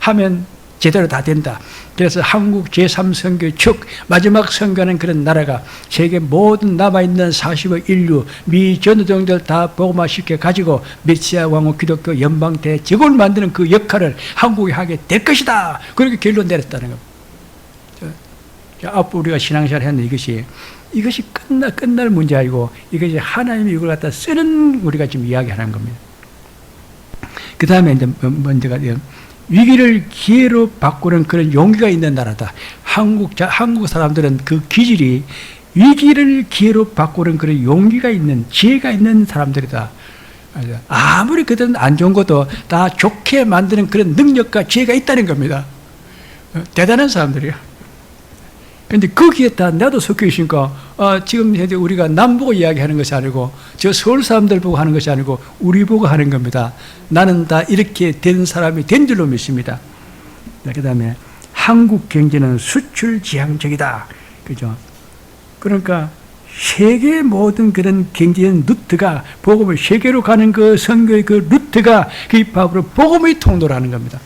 하면 제대로 다 된다. 그래서 한국 제3선교 즉 마지막 선교하는 그런 나라가 세계 모든 남아있는 40억 인류 미 전도정들 다 복음화시켜 가지고 메시아 왕후 기독교 연방 대제국을 만드는 그 역할을 한국이 하게 될 것이다. 그렇게 결론 내렸다는 겁니다. 앞으로 우리가 신앙생활 했는데 이것이 끝날 문제 아니고 이것이 하나님이 이걸 갖다 쓰는 우리가 지금 이야기하는 겁니다. 그 다음에 이제 먼저가 위기를 기회로 바꾸는 그런 용기가 있는 나라다. 한국 사람들은 그 기질이 위기를 기회로 바꾸는 그런 용기가 있는 지혜가 있는 사람들이다. 아무리 그들은 안 좋은 것도 다 좋게 만드는 그런 능력과 지혜가 있다는 겁니다. 대단한 사람들이야. 근데 거기에 다 나도 섞여 있으니까 지금 현재 우리가 남 보고 이야기하는 것이 아니고 저 서울 사람들 보고 하는 것이 아니고 우리 보고 하는 겁니다. 나는 다 이렇게 된 사람이 된 줄로 믿습니다. 그 다음에 한국 경제는 수출 지향적이다. 그죠? 그러니까 세계 모든 그런 경제의 루트가 복음을 세계로 가는 그 선교의 그 루트가 그 바로 복음의 통로라는 겁니다.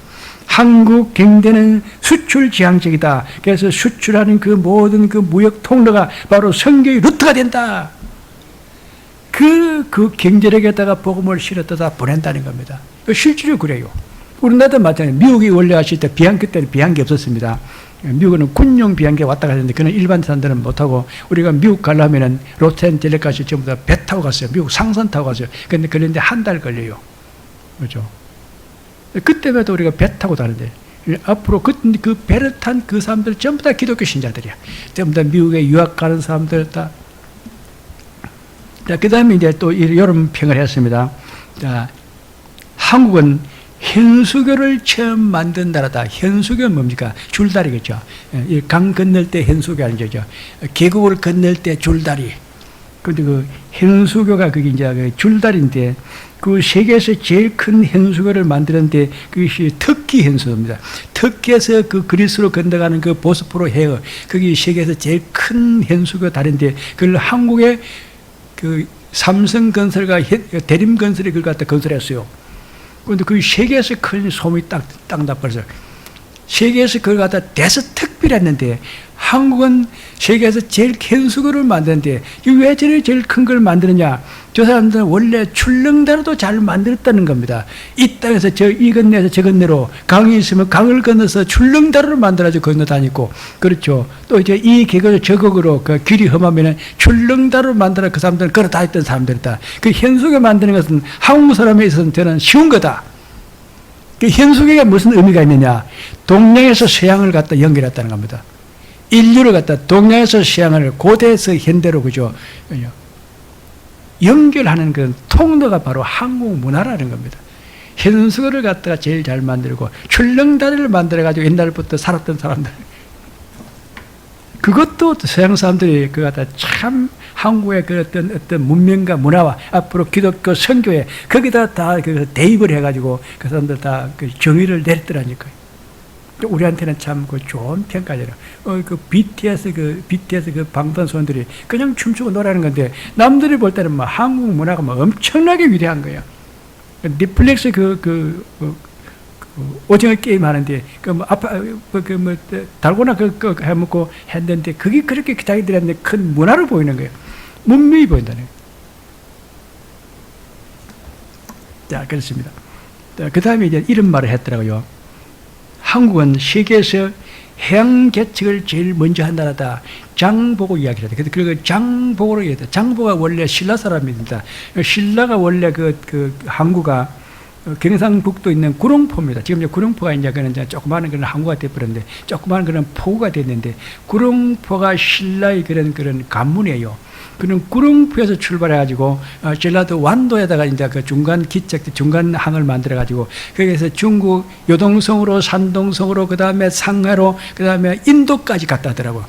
한국 경제는 수출 지향적이다. 그래서 수출하는 그 모든 그 무역 통로가 바로 선교의 루트가 된다. 그 경제력에다가 복음을 실었다 보낸다는 겁니다. 실제로 그래요. 우리나라도 마찬가지예요. 미국이 원래 하실 때 비행기 때는 비행기 없었습니다. 미국은 군용 비행기 왔다 가는데 그는 일반 사람들은 못하고 우리가 미국 가려면은 로스앤젤레스까지 전부 다 배 타고 갔어요. 미국 상선 타고 갔어요. 근데 그런데 한 달 걸려요. 그렇죠? 그때마다 우리가 배 타고 다는데 앞으로 그 배를 탄 그 사람들 전부 다 기독교 신자들이야. 전부 다 미국에 유학 가는 사람들 다. 자, 그 다음에 이제 또 여름평을 했습니다. 자, 한국은 현수교를 처음 만든 나라다. 현수교는 뭡니까? 줄다리겠죠. 강 건널 때 현수교 아니죠. 계곡을 건널 때 줄다리. 근데 그 현수교가 그게 이제 그 줄다리인데 그 세계에서 제일 큰 현수교를 만드는데 그것이 터키 현수교입니다. 터키에서 그 그리스로 건너가는 그 보스포로 해어 그게 세계에서 제일 큰 현수교 다리인데 그걸 한국의 그 삼성건설과 대림건설이 그걸 갖다 건설했어요. 그런데 그 세계에서 큰 소문이 딱 나버려서 세계에서 그걸 갖다 대서특필 했는데 한국은 세계에서 제일 현수교를 만드는데 왜 제일 큰 걸 만드느냐? 저 사람들은 원래 출렁다리도 잘 만들었다는 겁니다. 이 땅에서 이 건네서 저 건네로 강이 있으면 강을 건너서 출렁다리를 만들어서 건너다니고 그렇죠. 또 이제 이 계곡을 저 곡으로 그 길이 험하면은 출렁다리를 만들어 그 사람들은 걸어 다녔던 사람들이다. 그 현수교 만드는 것은 한국 사람에 있어서는 저는 쉬운 거다. 그 현수교가 무슨 의미가 있느냐? 동양에서 서양을 갖다 연결했다는 겁니다. 인류를 갖다 동양에서 서양을 고대에서 현대로 그죠? 연결하는 그런 통로가 바로 한국 문화라는 겁니다. 현수교를 갖다가 제일 잘 만들고 출렁다리를 만들어가지고 옛날부터 살았던 사람들. 그것도 서양 사람들이 그 갖다 참 한국의 그 어떤 문명과 문화와 앞으로 기독교 선교에 거기다 다 그 대입을 해가지고 그 사람들 다 그 정의를 내렸더라니까요. 우리한테는 참 그 좋은 평가잖아요. 그 BTS 그 방탄소년들이 그냥 춤추고 노래하는 건데 남들이 볼 때는 뭐 한국 문화가 뭐 엄청나게 위대한 거야. 넷플릭스 오징어 게임 하는데 달고나 해먹고 했는데 그게 그렇게 자기들한테 큰 문화로 보이는 거예요. 문명이 보인다는 거예요. 자, 그렇습니다. 그 다음에 이제 이런 말을 했더라고요. 한국은 세계에서 해양 개척을 제일 먼저 한 나라다. 장보고 이야기를 해요. 그리고 장보고로 얘기해요. 장보가 원래 신라 사람입니다. 신라가 원래 그 항구가 경상북도 있는 구룡포입니다. 지금 이제 구룡포가 이제 그런 조그마한 그런 항구가 되어버렸는데, 조그마한 그런 포구가 됐는데, 구룡포가 신라의 그런 관문이에요. 그는 구룡포에서 출발해가지고 전라도 완도에다가 이제 그 중간 기척, 중간 항을 만들어가지고 거기에서 중국 요동성으로, 산동성으로, 그 다음에 상하로, 그 다음에 인도까지 갔다 하더라고.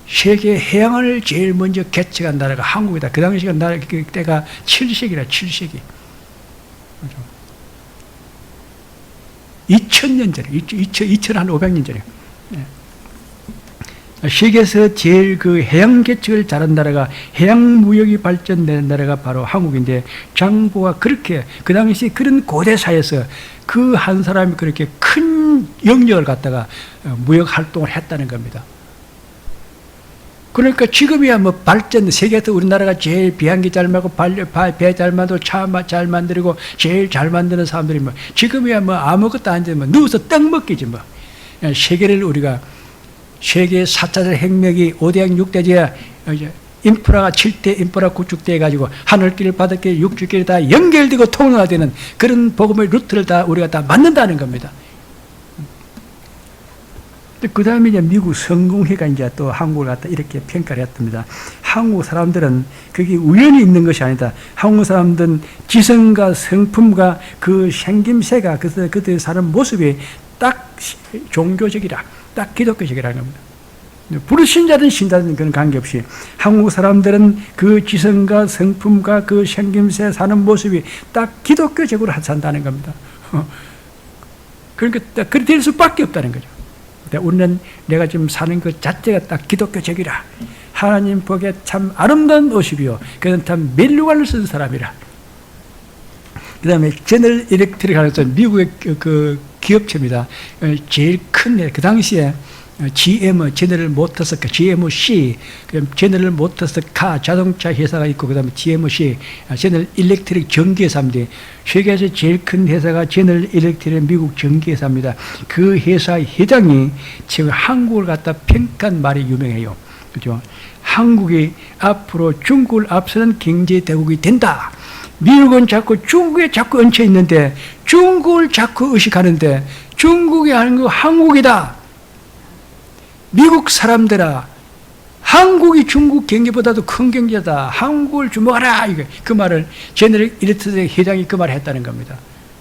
세계 해양을 제일 먼저 개척한 나라가 한국이다. 그 당시가 나라 그때가 7세기라 7세기. 2000년 전에, 2500년 전에. 세계에서 제일 그 해양 개척을 잘한 나라가, 해양 무역이 발전된 나라가 바로 한국인데, 장보가 그렇게 그 당시 그런 고대사에서 그 한 사람이 그렇게 큰 영역을 갖다가 무역 활동을 했다는 겁니다. 그러니까 지금이야 뭐 발전, 세계에서 우리나라가 제일 비행기 잘 만들고 배 잘 만들고 차 잘 만들고 제일 잘 만드는 사람들이 뭐 지금이야 뭐 아무것도 안 되면 누워서 떡 먹기지 뭐. 세계를 우리가 세계 4차 혁명이 5대양 6대제야 인프라가 7대 인프라 구축돼 해가지고 하늘길, 바닷길, 육지길 다 연결되고 통로화되는 그런 복음의 루트를 다 우리가 다 만든다는 겁니다. 그 다음에 이제 미국 성공회가 이제 또 한국을 갖다 이렇게 평가를 했답니다. 한국 사람들은 그게 우연히 있는 것이 아니다. 한국 사람들은 지성과 성품과 그 생김새가 그래서 그들이 사는 모습이 딱 종교적이라, 딱 기독교적이라는 겁니다. 불신자든 신자든 그런 관계없이 한국 사람들은 그 지성과 성품과 그 생김새 사는 모습이 딱 기독교적으로 산다는 겁니다. 그러니까 그렇게 될 수밖에 없다는 거죠. 우리는 내가 지금 사는 것 자체가 딱 기독교적이라. 하나님 보기에 참 아름다운 모습이요. 그는 참 멜로가를 쓴 사람이라. 그 다음에 제너럴 일렉트릭 하는 미국의 그 기업체입니다. 제일 큰, 그 당시에 GM, 제너럴 모터스, GMC, 제너럴 모터스 카 자동차 회사가 있고, 그 다음에 GMC, 제너럴 일렉트릭 전기회사인데, 세계에서 제일 큰 회사가 제너럴 일렉트릭 미국 전기회사입니다. 그 회사 회장이 지금 한국을 갖다 평가한 말이 유명해요. 그죠? 한국이 앞으로 중국을 앞서는 경제대국이 된다. 미국은 자꾸 중국에 자꾸 얹혀 있는데, 중국을 자꾸 의식하는데, 중국이 하는 거 한국이다. 미국 사람들아, 한국이 중국 경제보다도 큰 경제다. 한국을 주목하라. 그 말을 제너럴 일렉트릭 회장이 그 말을 했다는 겁니다.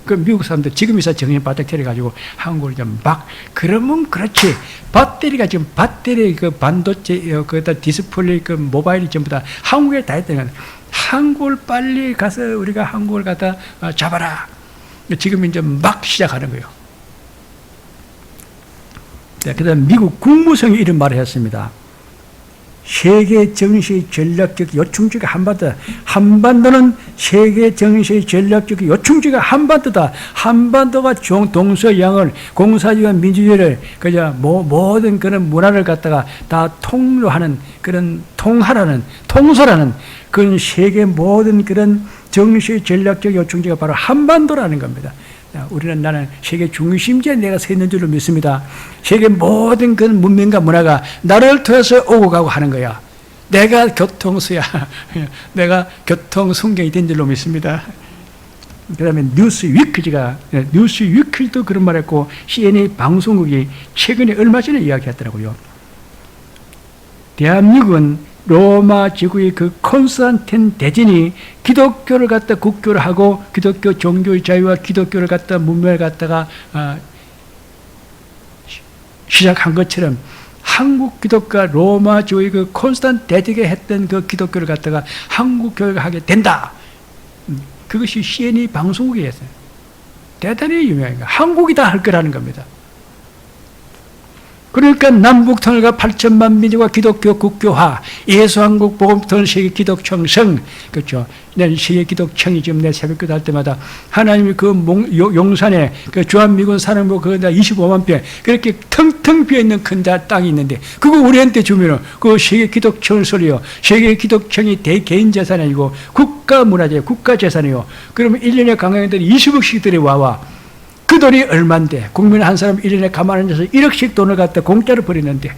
그 미국 사람들 지금 이사 정신 바짝 차려가지고 한국을 좀 막, 그러면 그렇지. 배터리가 지금 배터리 그 반도체, 거기다 디스플레이 그 모바일이 전부 다 한국에 다 했다는 거예요. 한국을 빨리 가서 우리가 한국을 갖다 잡아라. 지금 이제 막 시작하는 거예요. 그 다음 미국 국무성이 이런 말을 했습니다. 세계 정세의 전략적 요충지가 한반도다. 한반도는 세계 정세의 전략적 요충지가 한반도다. 한반도가 동서양을, 공사주의와 민주주의를, 그저 모든 그런 문화를 갖다가 다 통로하는, 그런 통솔하는 그런 세계 모든 그런 정세의 전략적 요충지가 바로 한반도라는 겁니다. 우리는 나는 세계 중심지에 내가 서 있는 줄로 믿습니다. 세계 모든 그 문명과 문화가 나를 통해서 오고 가고 하는 거야. 내가 교통수야. 내가 교통순경이 된 줄로 믿습니다. 그 다음에 뉴스위클도 그런 말 했고, CNN 방송국이 최근에 얼마 전에 이야기했더라고요. 대한민국은 로마 지구의 그 콘스탄틴 대진이 기독교를 갖다 국교를 하고 기독교 종교의 자유와 기독교를 갖다 문명을 갖다가 시작한 것처럼 한국 기독교가 로마 지구의 그 콘스탄틴 대진이 했던 그 기독교를 갖다가 한국 교회가 하게 된다. 그것이 CNN 방송국에 했어요. 대단히 유명한 거예요. 한국이 다 할 거라는 겁니다. 그러니까 남북통일과 8천만 민족과 기독교 국교화, 예수한국 복음통일 세계 기독청성, 그렇죠? 내 세계 기독청이 지금 내 새벽기도 할 때마다 하나님이 그 용산에 그 주한미군 사령부 거기다 25만 평 그렇게 텅텅 비어 있는 큰 땅이 있는데 그거 우리한테 주면은 그 세계 기독청을 소리요. 세계 기독청이 개인 재산이 아니고 국가 문화재, 국가 재산이요. 그러면 1년에 관광객들이 20억씩 들여와와. 그 돈이 얼만데 국민 한 사람 1년에 가만 앉아서 1억씩 돈을 갖다 공짜로 버리는데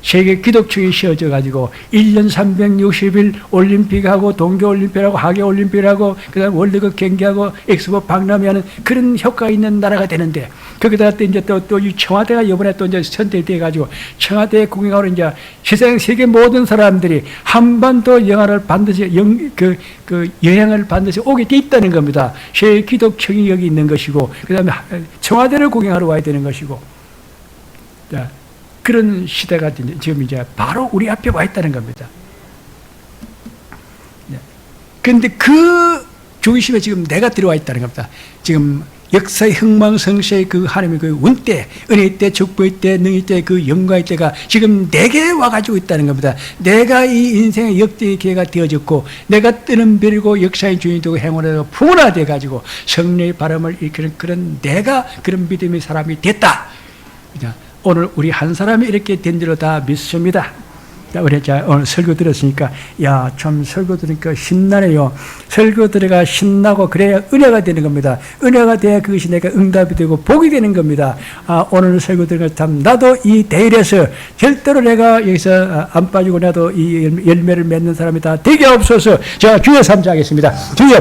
세계 기독청이 씌워져 가지고 1년 360일 올림픽하고 동계올림픽하고 하계올림픽하고 그 다음에 월드컵 경기하고 엑스포 박람회하는 그런 효과가 있는 나라가 되는데 거기다가 또 이제 또 이 청와대가 이번에 또 이제 선택돼 가지고 청와대 국영하러 이제 세계 모든 사람들이 한반도 영화를 반드시 여행을 반드시 오게 돼 있다는 겁니다. 세계 기독청이 여기 있는 것이고 그 다음에 청와대를 구경하러 와야 되는 것이고 자. 그런 시대가 지금 이제 바로 우리 앞에 와 있다는 겁니다. 그런데 그 중심에 지금 내가 들어와 있다는 겁니다. 지금 역사의 흥망성쇠의 그 하나님의 그 운때, 은혜의 때, 축복의 때, 능의 때, 그 영광의 때가 지금 내게 와가지고 있다는 겁니다. 내가 이 인생의 역대의 기회가 되어졌고, 내가 뜨는 별이고 역사의 주인이 되고 행운에도 풍화되어가지고 성령의 바람을 일으키는 그런 내가 그런 믿음의 사람이 됐다. 오늘 우리 한 사람이 이렇게 된 줄로 다 믿습니다. 우리 오늘 설교 들었으니까 야, 참 설교 들으니까 신나네요. 설교 들어가 신나고 그래야 은혜가 되는 겁니다. 은혜가 돼야 그것이 내가 응답이 되고 복이 되는 겁니다. 오늘 설교 들으니까 참 나도 이 대일에서 절대로 내가 여기서 안 빠지고 나도 이 열매를 맺는 사람이 다 되게 없어서 제가 주여 삼자하겠습니다. 주여